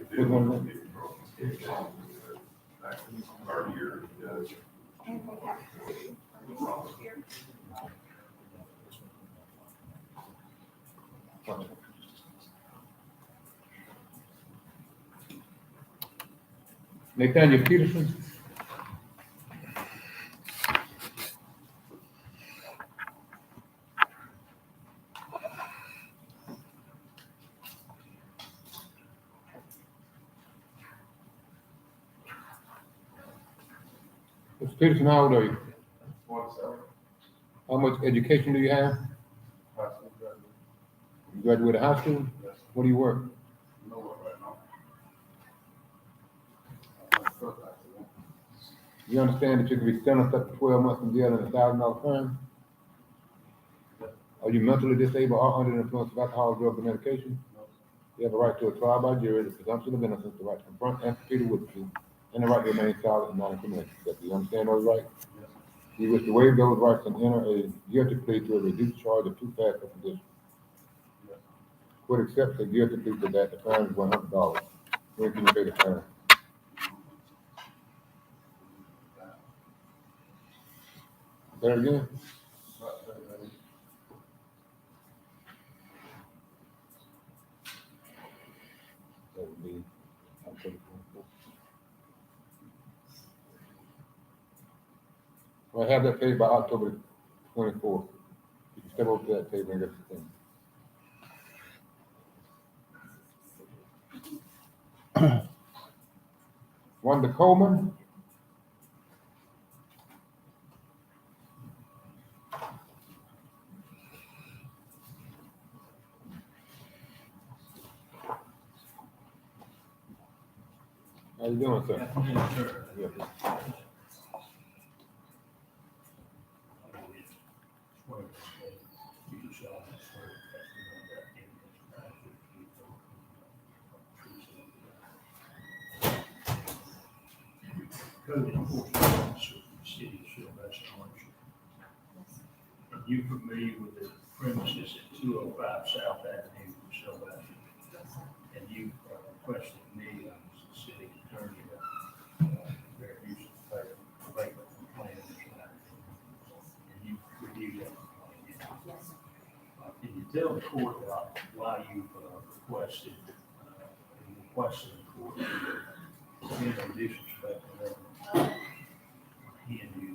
Which one is that? Nathaniel Peterson. Mr. Peterson, how old are you? 27. How much education do you have? High school graduate. You graduated high school? Yes. What do you work? No work right now. Truck accident. You understand that you can be sentenced up to 12 months in jail and $1,000 fine? Yes. Are you mentally disabled or under the influence of alcohol, drugs, or medication? No. You have a right to a trial by jury, the presumption of innocence, the right to confront and compete with witnesses, and the right to remain silent and non-incriminating. Do you understand those rights? Yes. Do you wish to waive those rights and enter a guilty plea to a reduced charge of 2 facts of condition? Yes. Court accepts a guilty plea to that. The fine is $100. When can you pay the fine? Say it again? About 30 days. That would be October 24th. Well, have that paid by October 24th. You can step over to that table and get the thing. Wanda Coleman. How you doing, sir? Yes, sir. Yeah. Code enforcement officer for the city of Sylvester. Are you familiar with the premises at 205 South Avenue, Sylvester? And you requested me, as the city attorney, their use of vacant plans. And you reviewed that plan. Yes. Can you tell the court why you requested the court to no disrespect to them? He and you.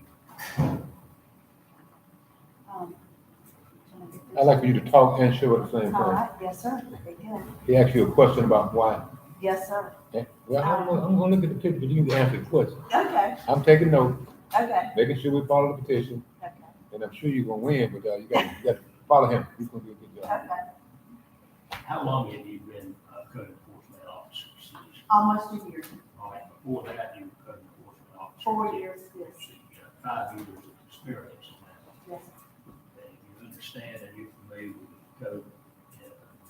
I'd like for you to talk and show at the same All time. right, yes, sir, very good. He asked you a question about why. Yes, sir. Okay? Well, I'm gonna look at the picture, but you can answer the question. Okay, I'm taking notes, okay, making sure we follow the petition, okay, and I'm sure you're gonna win, but you got to follow him. He's gonna do a good job. okay. How long have you been a code enforcement officer? Almost a year, All right, before that, you were code enforcement officer. 4 years, yes, So you got 5 years of experience in that. yes, And you understand and you're familiar with the code,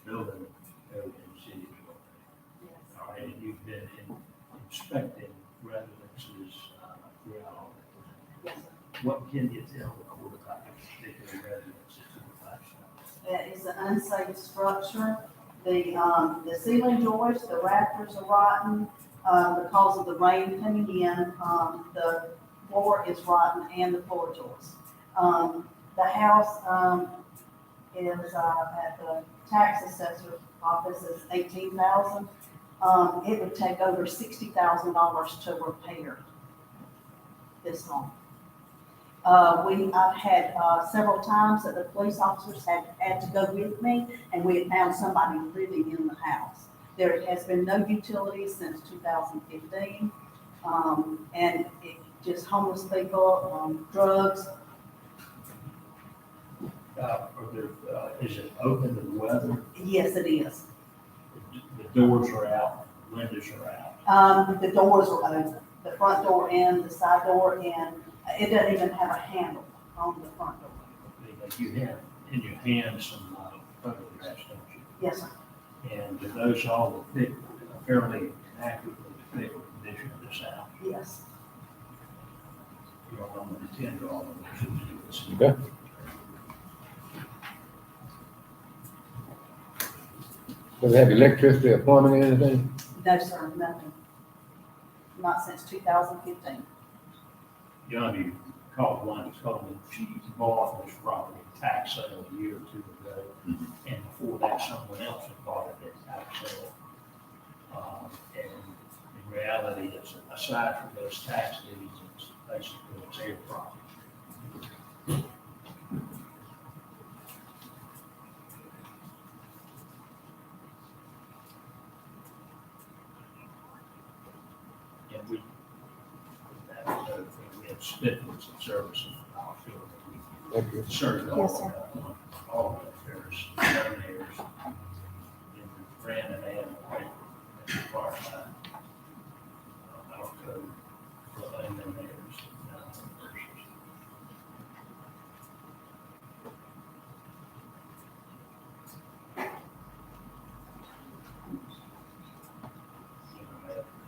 building code in the city of Sylvester. yes. All right, and you've been inspecting residences throughout all that. Yes, sir. What can you tell the court about this particular residence at 205 South? It is an unsafe structure. The ceiling joists, the rafters are rotten, because of the rain coming in. The floor is rotten and the floor joists. The house, is, at the tax assessor's office is $18,000. It would take over $60,000 to repair this home. I've had, several times that the police officers had to go with me, and we had found somebody living in the house. There has been no utilities since 2015, and it just homeless people, drugs. Is it open to the weather? Yes, it is. The doors are out, windows are out. The doors are open, the front door and the side door, and it doesn't even have a handle on the front door. You have in your hand some photographs, don't you? Yes, sir. And do those all depict, fairly accurately depict the condition of this house? Yes. You don't want to attend to all of those. Okay? Does it have electricity or plumbing or anything? No, sir, nothing. Not since 2015. John, you called one, told me she bought this property tax sale a year or two ago. Mhm. And before that, someone else had bought it at tax sale. And in reality, it's, aside from those tax deeds, it's basically it's their property. And we, that was another thing, we had certificates of service in our field that we Thank you. served Yes, sir. all the affairs, governors, and we ran an ad in the paper as part of our code for and then there's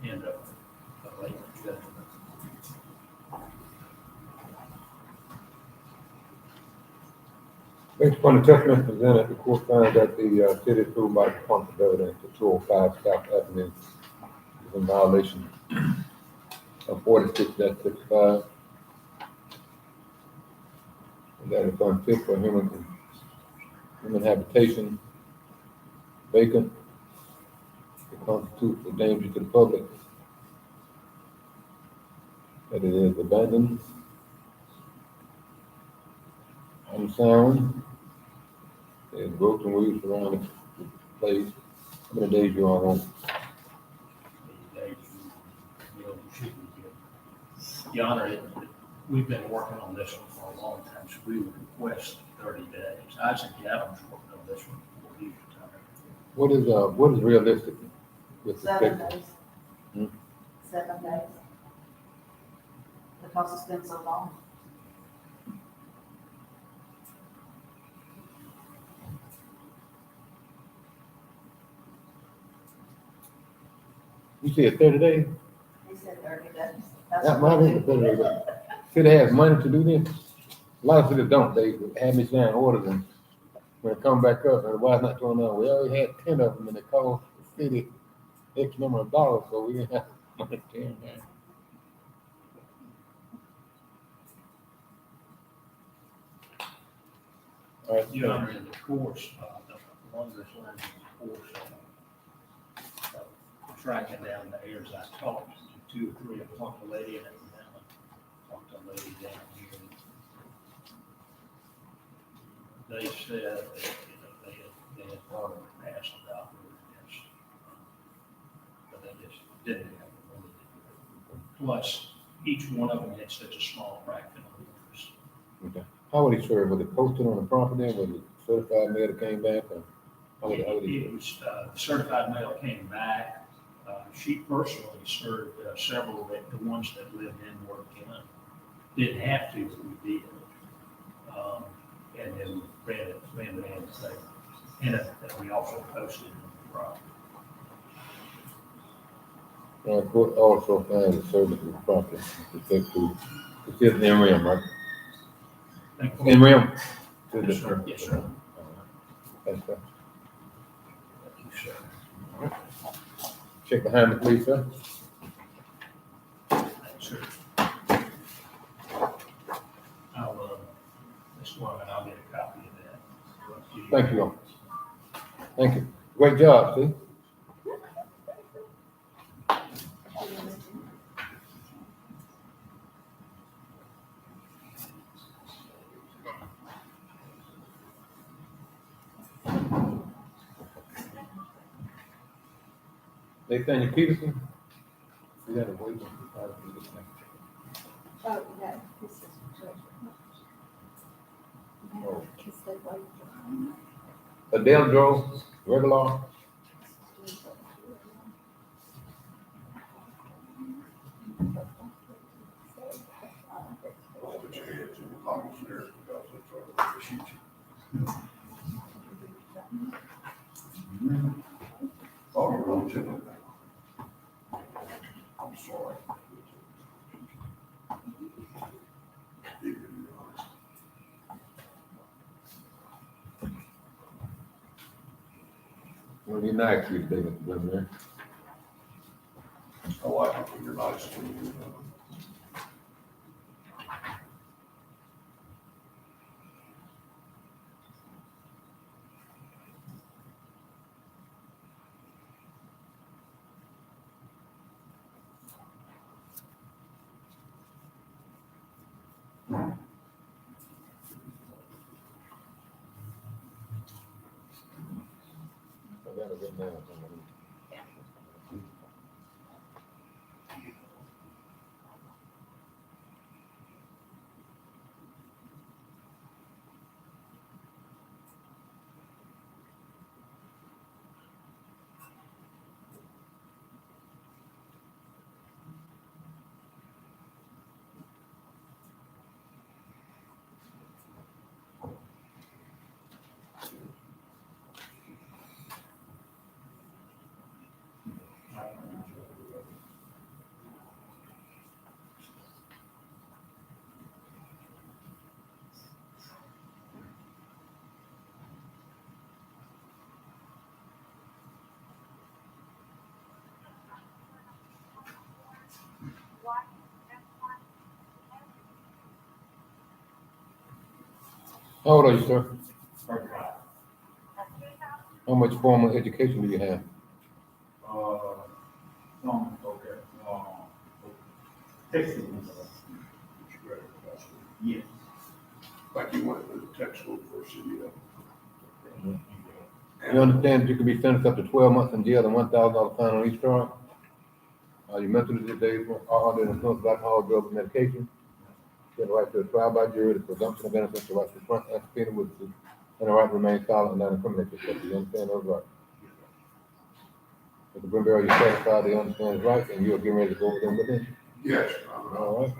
end up a late judgment. Based upon the testimony presented, the court found that the city approved by responsibility to 205 South Avenue is in violation of 46-65. And that it's unfit for human habitation, vacant, it constitutes a danger to the public, that it is abandoned, unsound, there's broken roofs around the place. How many days you all on? Your Honor, we've been working on this one for a long time, so we would request 30 days. Isaac Adams worked on this one before he retired. What is realistic with the 7 state? days. Hmm? 7 days. Because it's been so long. You said 30 days? He said 30 days. That's That what might we be do. 30 days. City has money to do this. A lot of cities don't. They have me sign orders and when it come back up, and why it's not going on? We already had 10 of them and it cost the city X number of dollars, so we didn't have money to tear them down. All right, Your Honor, in the course, along this line, in the course, tracking down the heirs, I talked to 2 or 3 of them, talked to a lady in Atlanta, talked to a lady down here. They said that, they had brought her past the doctor, yes, but they just didn't have the money to do it. Plus, each one of them had such a small fraction of interest. Okay. How would he serve? Was it posted on the property? Was it certified mail that came back? Or how would he? It was, certified mail came back. She personally served several of the ones that lived in Work County. Didn't have to, but we did. And then ran it in the paper. And we also posted it on the property. Court also found the service of the property with respect to, it's just NREM, right? Thank you. NREM? Yes, sir. Yes, sir. Thanks, sir. Thank you, sir. Check behind the police, sir. Thank you, sir. This one, and I'll get a copy of that. Thank you. Thank you. Great job, see? Nathaniel Peterson? We got to wait on the Oh, no, this is treasure. Oh. Kiss they wait. Adele Joe, regular. Put your heads in the pocket there, because it's trying to shoot you. Oh, you're on to I'm sorry. Well, you're not accused, David, brother. I like it when you're nice to me. I got it written down. How old are you, sir? How much formal education do you have? Okay, Texas. Yes. Like you went to the textbook for CDL. You understand that you can be sentenced up to 12 months in jail and $1,000 fine on each charge? Are you mentally disabled or under the influence of alcohol, drugs, or medication? You have the right to a trial by jury, the presumption of innocence, the right to front and subpoena witnesses, and the right to remain silent and not incriminate yourself. Do you understand those rights? Mr. Brimberry, are you satisfied that you understand his rights and you are getting ready to go over them with him? Yes. All right.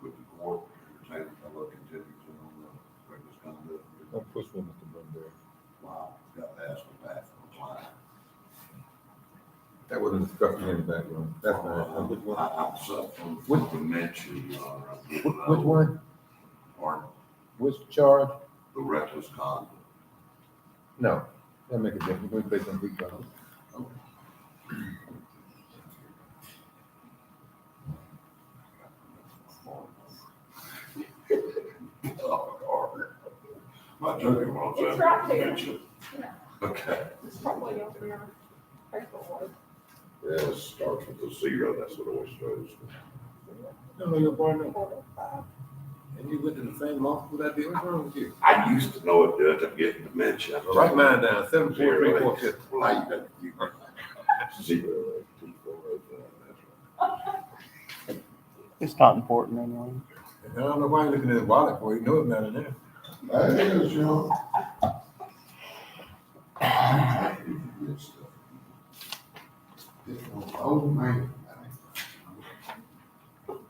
With the court, entertaining fellow continues on the witness conduct. Don't push me, Mr. Brimberry. Wow, got to ask the back from the client. That wasn't discussed in the background. That's fine. Which one? I'm suffering Which- from dementia, Your Honor. I'm Which, getting which old. one? Pardon? Which charge? The reckless conduct. No, that make a difference. We're going to play some big guns. Oh, Lord. My joking was It's that right there. dementia. Yeah. Okay. It's probably over there. Paperwork. Yeah, it starts with a zero, that's what it always shows. I know your partner. 405. And you went to the same law school that day. What's wrong with you? I used to know it, Judge, I'm getting dementia. Write mine down. 74345. Like that. Zero, 2405, that's right. It's not important anyway. I don't know why you're looking at his wallet for. You know it's not in there. That is, you know. It's an old man.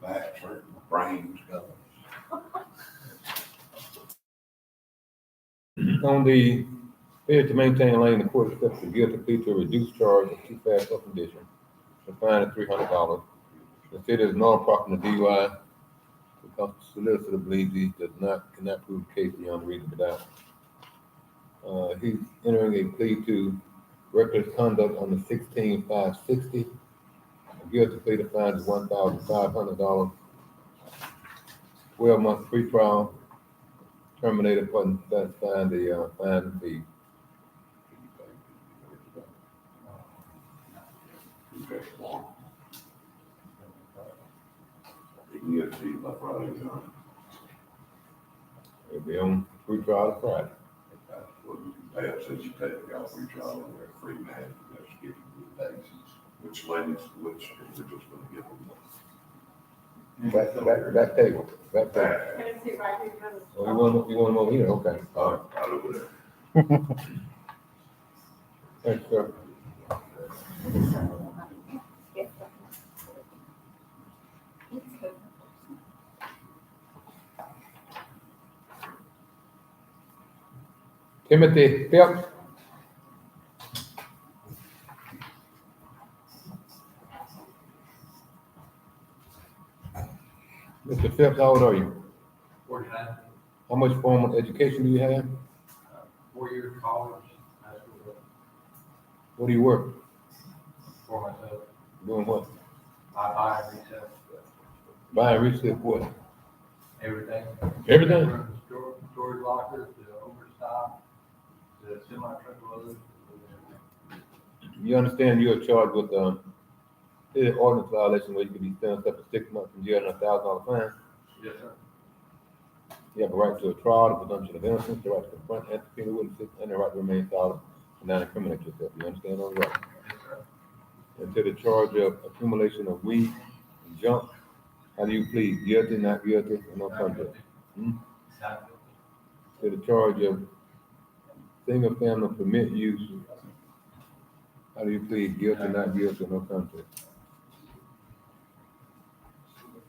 Back hurt, my brain's going. On the failure to maintain lane, the court accepts the guilty plea to a reduced charge of too fast of condition. The fine is $300. The city is null proper the DUI because the solicitor believes he cannot prove the case beyond reasonable doubt. He's entering a plea to reckless conduct on the 16-560. A guilty plea to fine is $1,500. 12 months free trial. Terminated upon satisfying the fine fee. Okay. You can get it to you by Friday, John. It'll be on free trial Friday. Well, you can pay it since you take it off your job and they're free man, that's giving you the days. Which ladies, which we're just gonna give them. Back table. Can I see right here? Oh, you want them over here? Okay. All right. Right over there. Thanks, sir. Yes. Timothy Phelps. Phelps, how old are you? 49, How much formal education do you have? 4 years of college, high school, What do you work? for myself. Doing what? I buy and resell Buying resale what? everything. Everything? From storage lockers to overstock to semi-truckloads. You understand you're charged with, the ordinance violation where you could be sentenced up to 6 months in jail and $1,000 fine. Yes, sir. You have a right to a trial, the presumption of innocence, the right to confront and to appeal witnesses, and the right to remain silent and not incriminate yourself. You understand all right? Yes, sir. And to the charge of accumulation of weed and junk, how do you plead? Guilty, not guilty, or no Not contest? guilty. Hmm? Not guilty. To the charge of single family permit use, how do you plead? Guilty, not guilty, or no contest?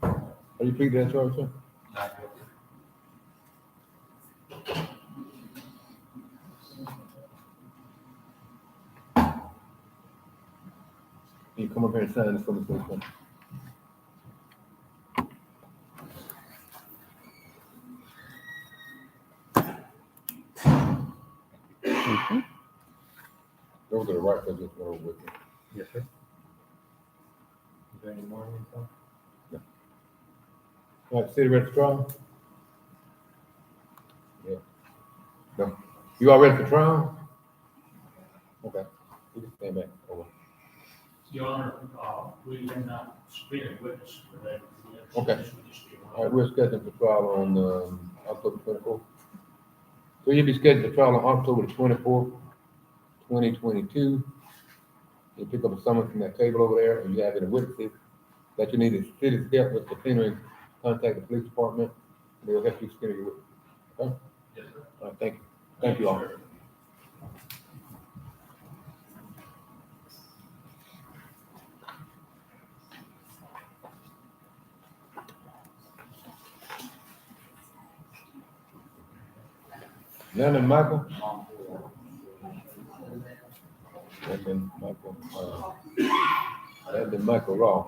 How do you plead that charge, sir? Not guilty. Can you come up here and sign this for me, please? Those are the rights I just went over with you. Yes, sir. Is there any more info? All right, city registrar? Yeah. No. You all ready for trial? Okay. You can stand back. Over. Your Honor, we have not submitted witness for that. Okay. We just get one. All right, we're scheduled for trial on, October 24th. So you'll be scheduled for trial on October the 24th, 2022. You pick up a summons from that table over there, and you have any witnesses that you need the city's help with subpoenaing, contact the police department, and they'll help you subpoena your witness. Okay? Yes, sir. All right, thank you. Thank you all. sir. None and Michael? And then Michael, and then Michael Raw.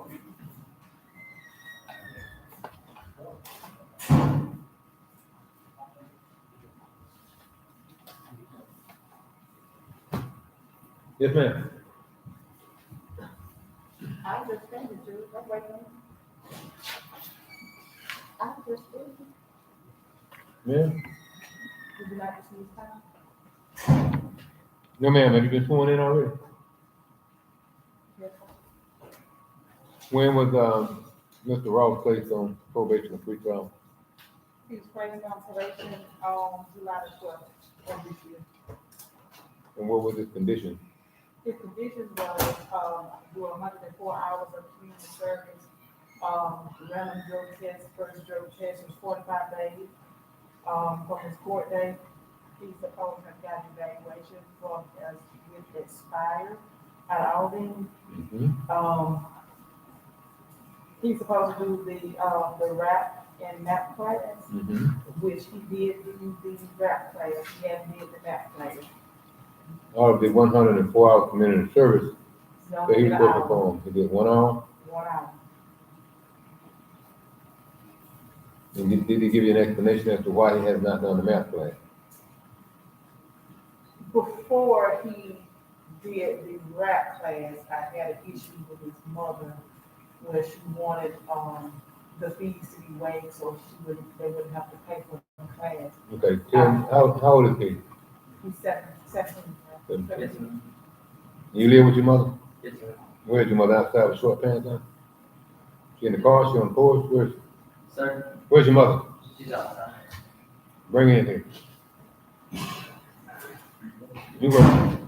Yes, ma'am. I understand it, Jude, I'm waiting. I understand. Ma'am? Would you like to see his time? No, ma'am, have you been sworn in already? Yes, sir. When was, Mr. Ross placed on probation and free trial? He was placed on probation on July the 12th of this year. And what was his condition? His conditions was, do 104 hours of community service, random drug test, first drug test was 45 days. From his court date, he's supposed to have gotten evaluation from, as it expired at Alden. Mm-hmm. He's supposed to do the rap and map class, Mm-hmm. which he did do the rap class, he hadn't did the map class. Out of the 104 hour community service So that he he was did supposed to an hour, perform, he did 1 hour. 1 hour. And did he give you an explanation as to why he has not done the math class? Before he did the rap class, I had an issue with his mother where she wanted, the fees to be waived so they wouldn't have to pay for the class. Okay, tell me, how old is he? He's 17. You live with your mother? Yes, sir. Where's your mother, outside with short pants on? She in the car, she on the porch, Sir, where's your mother? she's outside. Bring her in here. You work.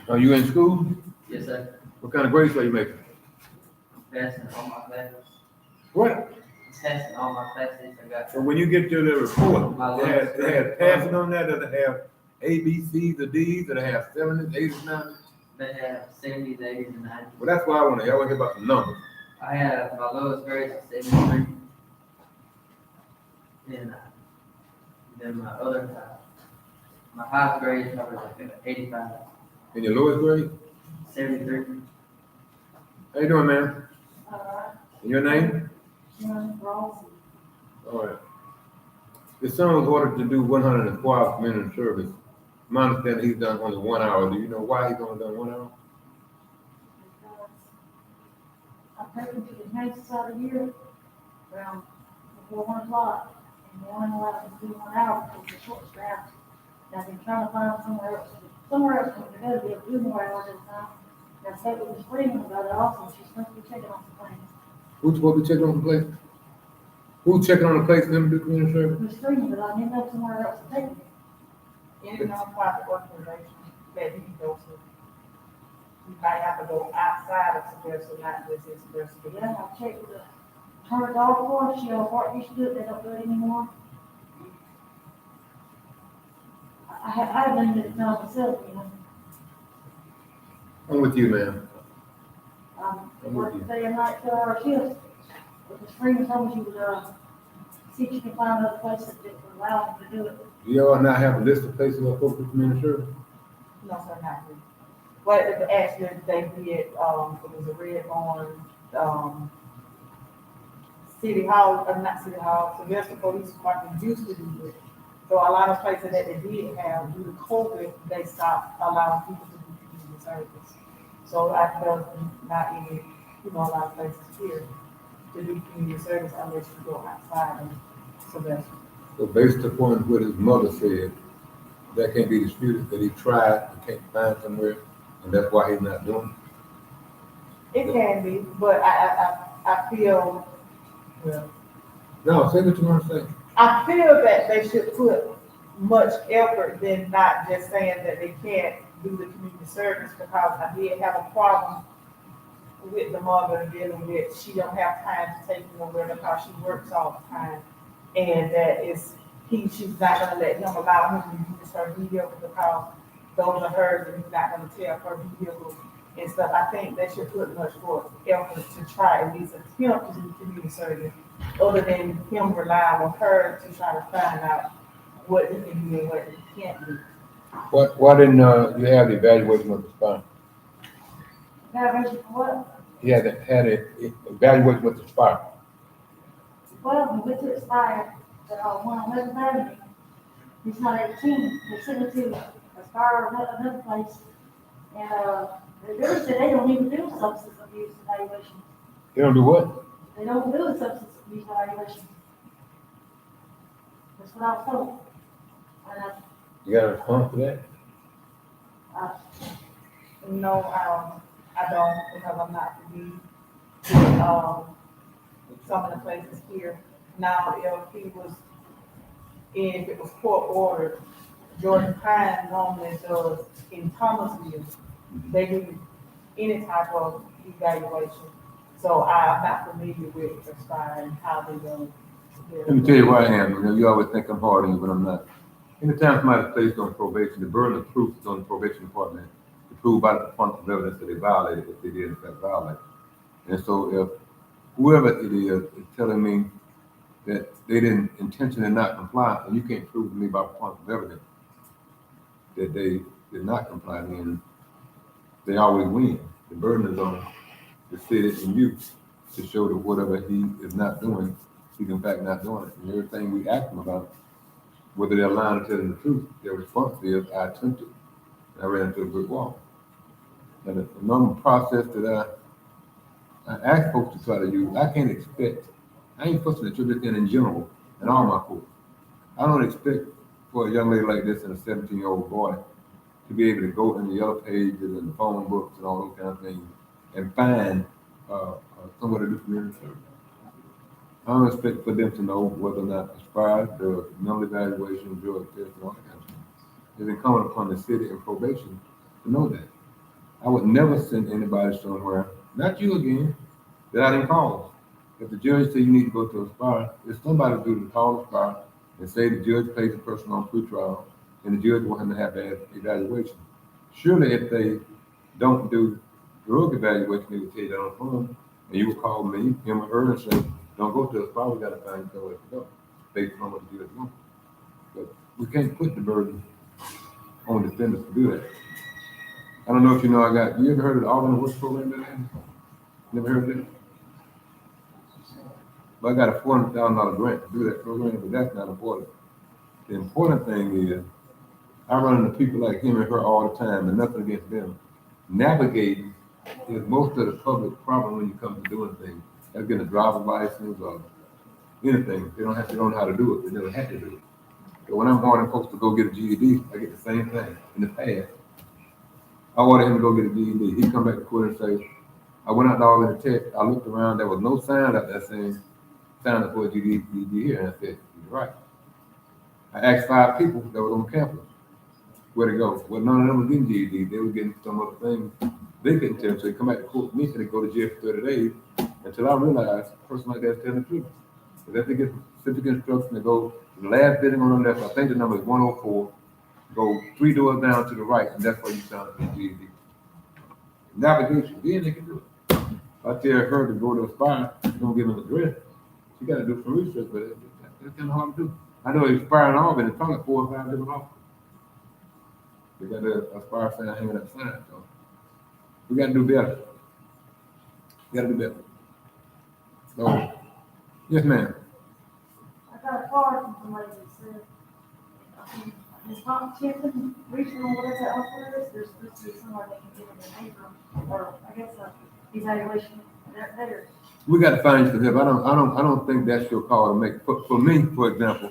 Are you in school? Yes, sir. What kind of grades are you making? Passing all my classes. What? Passing all my classes. I got. So when you get to the report, it has passing on that, does it have A, B, C's, or D's, or they have 7s, 8s, 9s? They have 70s, 80s, and 90s. Well, that's why I want to hear about the numbers. I have my lowest grade is 73. And then my other, my highest grade is probably like 85, In your lowest grade? 73. How you doing, man? Your name? Ross. All right. The son was ordered to do 104 hours community service. My understanding, he's done only 1 hour. Do you know why he's only done 1 hour? I take them to the next side of the year, around before 1 o'clock, and the only allowed to do 1 hour because it's short staff. And I've been trying to find somewhere else for them to go to be able to do more hours at a time. And I spoke with Ms. Freeman about it also, she's supposed to be checking on some things. Who's supposed to check on the place? Who's checking on the place for them to do community service? Ms. Freeman, but I didn't know somewhere else to take them. Any nonprofit organization that you can go to. You might have to go outside of Sylvester, not just in Sylvester. But yeah, I checked with her dog for, she used to do it, they don't do it anymore. I have limited time myself, you know. I'm with you, man. I work day and night, 12-hour shifts. But Ms. Freeman told me she would, see if she can find another place that would allow them to do it. Do y'all not have a list of places that supposed to do community service? No, sir, not really. But actually, they did, it was a red on, City Hall, not City Hall, Sylvester Police Department used to do it. So a lot of places that they did have, due to COVID, they stopped allowing people to do community service. So I felt not any, a lot of places here to do community service unless you go outside of Sylvester. So based upon what his mother said, that can't be disputed, that he tried and can't find somewhere, and that's why he's not doing It can be, but I feel, well, it. No, say what you want to say. I feel that they should put much effort than not just saying that they can't do the community service, because I did have a problem with the mother dealing with, she don't have time to take him nowhere because she works all the time. And that is, she's not gonna let him allow him to use her vehicle because those are hers and he's not gonna tear her vehicle and stuff. I think they should put much more effort to try at least attempt to do community service, other than him relying on her to try to find out what he can do and what he can't do. Why didn't you have the evaluation with the spine? Evaluation for what? He had an evaluation with the spine. Well, we went to expire, but, 111 Avenue, he's not 18, they sent him to expire another place. And, they really said they don't even do substance abuse evaluation. They don't do what? They don't do a substance abuse evaluation. That's what I was told. And You got a response to that? No, I don't, because I'm not familiar with, some of the places here. Now, if it was court ordered, Georgia Pine normally does in Thomasville, they do any type of evaluation. So I'm not familiar with expiring how they do. Let me tell you why I am. You always think I'm hard on you, but I'm not. Anytime somebody's placed on probation, the burden of proof is on the probation department to prove by the quantum of evidence that they violated, if they did in fact violate. And so if whoever it is telling me that they didn't intentionally not comply, and you can't prove to me by quantum evidence that they did not comply, then they always win. The burden is on the city and you to show that whatever he is not doing, he's in fact not doing it. And everything we ask them about, whether they're lying or telling the truth, their response is, I attempted. I ran into a brick wall. And the normal process that I ask folks to try to use, I can't expect, I ain't fussing at children in general, in all my courts. I don't expect for a young lady like this and a 17-year-old boy to be able to go in the yellow pages and the phone books and all those kind of things and find somewhere to do community service. I don't expect for them to know whether or not aspired, the mental evaluation, drug test, and all that kind of thing. It's incumbent upon the city and probation to know that. I would never send anybody somewhere, not you again, that I didn't call. If the judge said you need to go to Aspire, it's somebody's duty to call Aspire and say the judge placed the person on pretrial and the judge will have to have that evaluation. Surely if they don't do drug evaluation, they will tell you that on the phone, and you will call me, him or her, and say, don't go to Aspire, we gotta find somewhere to go, based on what the judge wants. But we can't put the burden on defendants to do that. I don't know if you know, you ever heard of the Auburn Woods program that I have? Never heard of it? But I got a $400,000 grant to do that program, but that's not important. The important thing is, I run into people like him and her all the time, and nothing against them. Navigating is most of the public problem when you come to doing things. Like getting a driver's license or anything. They don't have to know how to do it. They never had to do it. So when I'm ordering folks to go get a GED, I get the same thing. In the past, I ordered him to go get a GED. He come back to court and say, I went out there in the test. I looked around. There was no sign up there saying sign up for a GED here. And I said, you're right. I asked 5 people that were on campus where to go. Well, none of them were getting GED. They were getting some other things they couldn't tell. So they come back to court with me and they go to jail for 30 days until I realized a person like that's telling the truth. If they have to get specific instruction to go to the last building on the left, I think the number is 104, go 3 doors down to the right, and that's where you sign up for GED. Navigation, then they can do it. I tell her to go to Aspire, she's gonna give them an address. She gotta do some research, but that's kind of hard to do. I know Aspire and Auburn, it's probably 4 or 5 different offices. They got the Aspire sign hanging outside, so we gotta do better. We gotta do better. So, yes, ma'am. I got a card from somebody that said, this competition, regional, whatever that offer is, there's supposed to be someone that can give them a paper, or I guess a evaluation, there. We got to find some help. I don't think that's your call to make. For me, for example,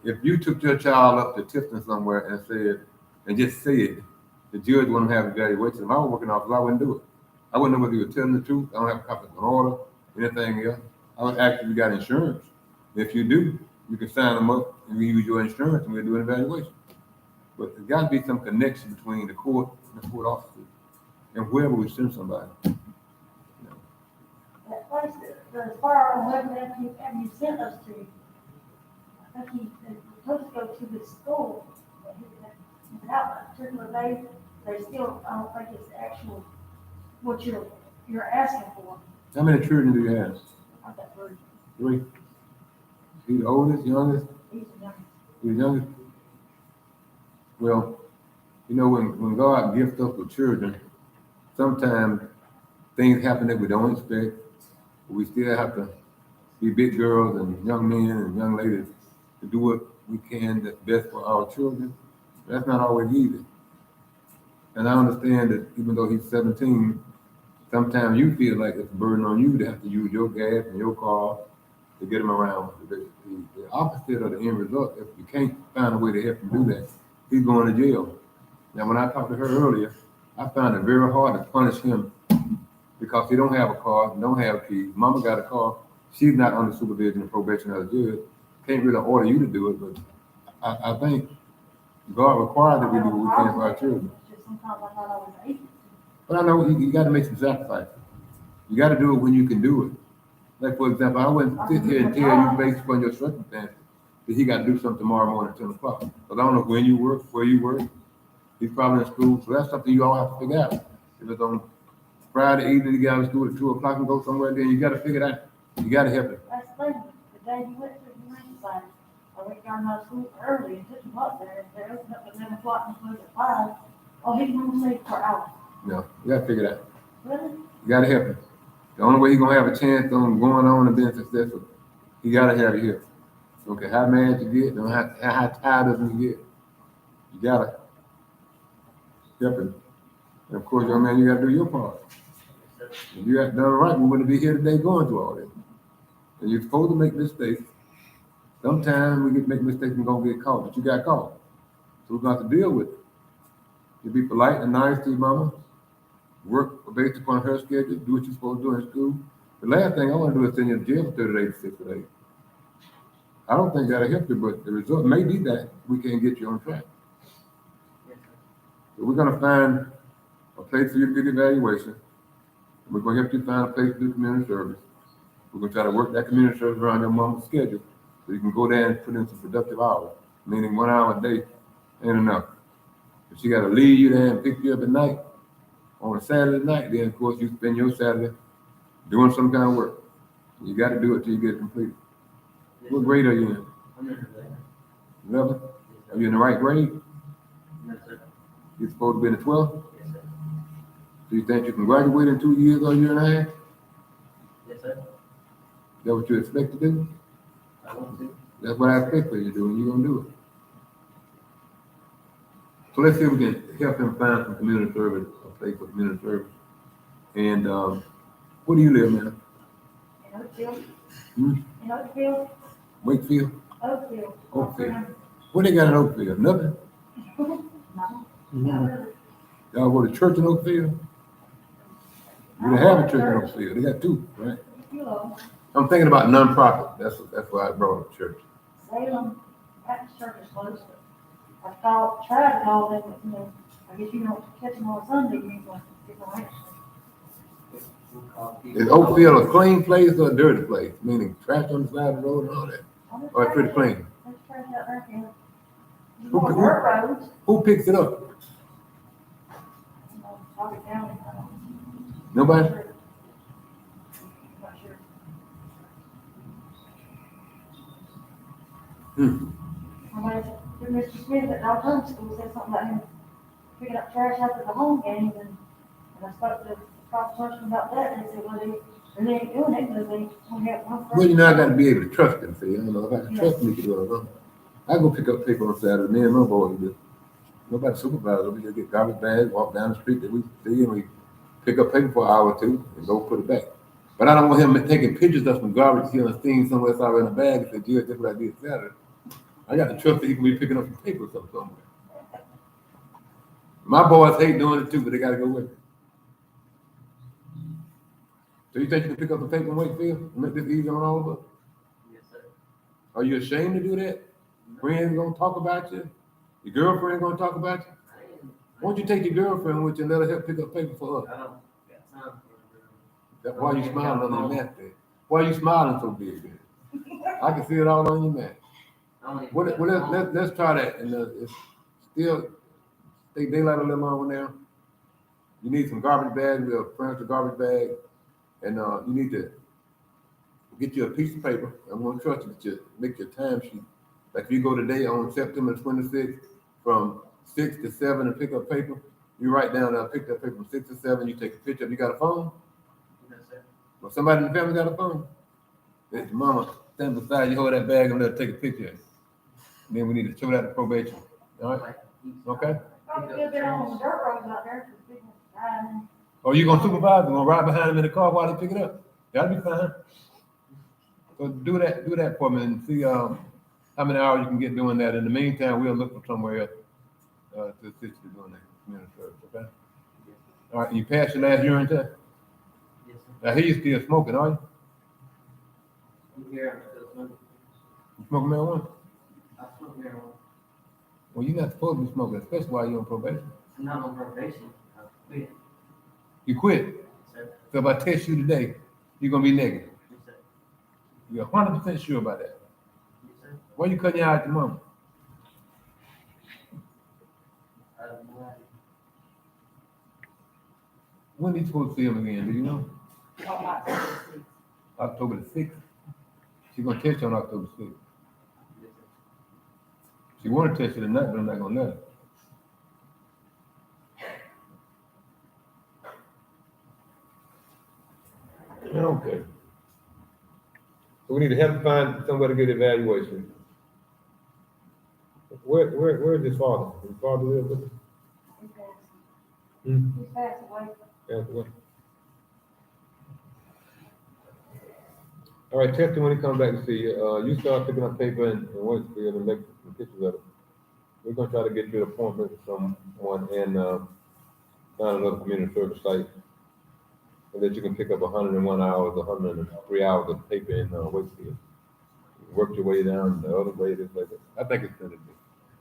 if you took your child up to Tifton somewhere and said, and just said, the judge wouldn't have evaluation. If I was working office, I wouldn't do it. I wouldn't know whether you were telling the truth. I don't have a copy of an order, anything else. I would ask if you got insurance. If you do, you can sign them up and we use your insurance and we'll do an evaluation. But there's got to be some connection between the court and the court officers and wherever we send somebody. That place, as far as have you sent us to, I think they're supposed to go to the school, without a particular day, they still, I don't think it's the actual, what you're asking for. How many children do you have? I've got 3. 3. He's the oldest, youngest? He's the youngest. He's the youngest? Well, you know, when God gifts us with children, sometimes things happen that we don't expect. We still have to be big girls and young men and young ladies to do what we can that's best for our children. That's not always easy. And I understand that even though he's 17, sometimes you feel like it's a burden on you to have to use your gas and your car to get him around. The opposite of the end result, if you can't find a way to help him do that, he's going to jail. Now, when I talked to her earlier, I found it very hard to punish him because he don't have a car, don't have keys. Mama got a car. She's not under supervision and probation as a judge. Can't really order you to do it, but I think God requires that we do what we can for our children. Just sometimes I thought I was 8. But I know you got to make some sacrifices. You got to do it when you can do it. Like, for example, I wouldn't sit here and tell you based upon your circumstances that he got to do something tomorrow morning at 10 o'clock. Because I don't know when you work, where you work. He's probably in school, so that's something you all have to figure out. If it's on Friday evening, you get out of school at 2 o'clock and go somewhere, then you got to figure it out. You got to help him. That's the thing, the day you went to the Humane Society, I went down to school early and took him up there, they opened up at 11 o'clock and closed at 5. Oh, he's going to stay for hours. No, you got to figure it out. Really? You got to help him. The only way he's going to have a chance on going on and being successful, he got to have you here. Okay, how mad you get, no how tired of him you get. You got to help him. And of course, young man, you got to do your part. If you got done right, we wouldn't be here today going through all this. And you're supposed to make mistakes. Sometimes we make mistakes and gonna get caught, but you got caught. So we're going to have to deal with it. You be polite and nice to your mama. Work based upon her schedule. Do what you're supposed to do in school. The last thing I want to do is send you to jail for 30 days, 60 days. I don't think that'll help you, but the result may be that we can't get you on track. So we're going to find a place for you to do the evaluation. We're going to help you find a place to do community service. We're going to try to work that community service around your mama's schedule so you can go there and put in some productive hours, meaning 1 hour a day ain't enough. If she got to leave you there and pick you up at night, on a Saturday night, then of course you spend your Saturday doing some kind of work. You got to do it till you get it completed. Yes, What grade are you in? I'm in the 11? Are you in the right grade? Yes, sir. You're supposed to be in the 12th? Yes, sir. Do you think you can graduate in 2 years or a year and a half? Yes, sir. That what you expect to do? I want to. That's what I expect for you to do, and you're gonna do it. So let's see if we can help him find some community service, a place for community service. And, where do you live, man? In Oakville. Hmm? In Oakville, Wakefield? Oakville. Oakville. What they got in Oakfield? Nothing? No, Mhm. not really. Y'all go to church in Oakfield? You don't have a church in Oakfield, they got two, right? A few of them. I'm thinking about nonprofit, that's why I brought up church. Salem Baptist Church is close, but I tried to call them, but, you know, I guess you don't catch them on Sunday, you ain't gonna get no answer. We'll call people. Is Oakfield a clean place or a dirty place? Meaning trash on the side of the road and all that? Or it's pretty clean? There's trash out there, and you Who- go on who- dirt roads, Who picks it up? you know, probably county, Nobody? Not sure. Hmm. Somebody, Mr. Smith at Dog Home School said something about him picking up trash after the home games, and I spoke to the proper person about that, and they said, well, they really ain't doing it, because they only have one person. Well, you know, I gotta be able to trust them, see, I don't know, if I can trust me to do it, I go pick up paper on Saturday, me and my boys do. Nobody supervises, we just get garbage bags, walk down the street that we see, and we pick up paper for an hour or two, and go put it back. But I don't want him taking pictures of some garbage, he done seen somewhere, it's already in a bag, and said, yeah, that's what I did Saturday. I got to trust that he can be picking up some paper or something somewhere. My boys hate doing it too, but they gotta go with it. So you think you can pick up the paper in Wakefield and make this easy on all of us? Yes, sir. Are you ashamed to do that? Friends gonna talk about you? Your girlfriend gonna talk about you? I am. Why don't you take your girlfriend with you and let her help pick up paper for us? I don't got time for it. That's why you smiling on your mask there. Why you smiling so big then? I can see it all on your mask. I don't even Well, got well, time. let's try that, and it's still, they daylight a little longer now. You need some garbage bags, we'll furnish the garbage bag, and, you need to get you a piece of paper, I'm gonna trust you to make your time sheet. Like if you go today on September 26th, from 6 to 7 and pick up paper, you write down, I picked up paper from 6 to 7, you take a picture, you got a phone? Yes, sir. Or somebody in the family got a phone? Let your mama stand beside you, hold that bag and let her take a picture. Then we need to show that to probation, all right? Like, Okay. Probably a little bit on the dirt roads out there, because people driving. Or you gonna supervise, you gonna ride behind them in the car while they pick it up? That'll be fine. So do that for me and see, how many hours you can get doing that. In the meantime, we'll look for somewhere else, to assist you doing that community service, okay? All right, you passed your last urine test? Yes, sir. I hear you still smoking, are you? I'm here, I'm still smoking. You smoking marijuana? I smoke marijuana. Well, you're not supposed to be smoking, especially while you're on probation. I'm not on probation. I quit. You quit. Yes, sir. So if I test you today, you're gonna be negative. Yes, sir. You're 100% sure about that. Yes, sir. Why you cutting your eye at the moment? I have no idea. When are you supposed to see him again, do you know? Oh, my. October the 6th. She's gonna test you on October 6th. Yes, sir. She wanna test you tonight, but I'm not gonna let her. Okay. So we need to help him find somewhere to get evaluation. Where's his father? His father live with him? He passed. Hmm? He passed away. Passed away. All right, test him when he comes back to see you. You start picking up paper in Waitsfield and make some pictures of it. We're gonna try to get you an appointment with someone and, find another community service site. And that you can pick up 101 hours, 103 hours of paper in, Waitsfield. Work your way down the other way, this way. I think it's gonna be.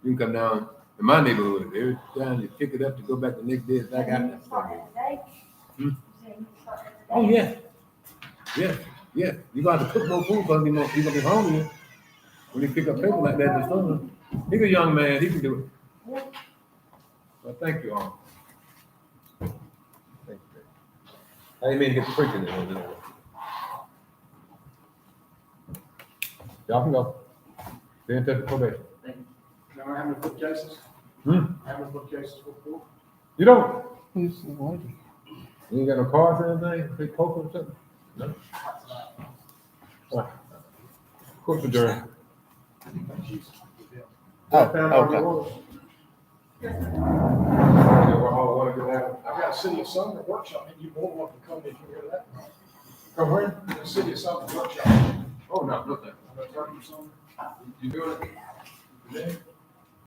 You can come down in my neighborhood, every time you pick it up to go back the next day, it's back out there. Start that today? Hmm? You said you could start that Oh, today? yeah. Yeah. You gonna have to cook more food because he's gonna be hungry when he pick up paper like that this summer. He's a young man, he can do it. Yeah. Well, thank you all. Thank you. I didn't mean to get preaching there. Y'all can go. Stay in touch with probation. Thank you. Now, how many book cases? Hmm? How many book cases for court? You don't? Who's the lady? You ain't got no cards or anything? Big poker or something? No? What's the journey? Oh, I got a City of Summer workshop, and you more than welcome to come if you hear that. Come where? The City of Summer workshop. Oh, no, no, thank I'm gonna turn you some. you. You doing it? Today?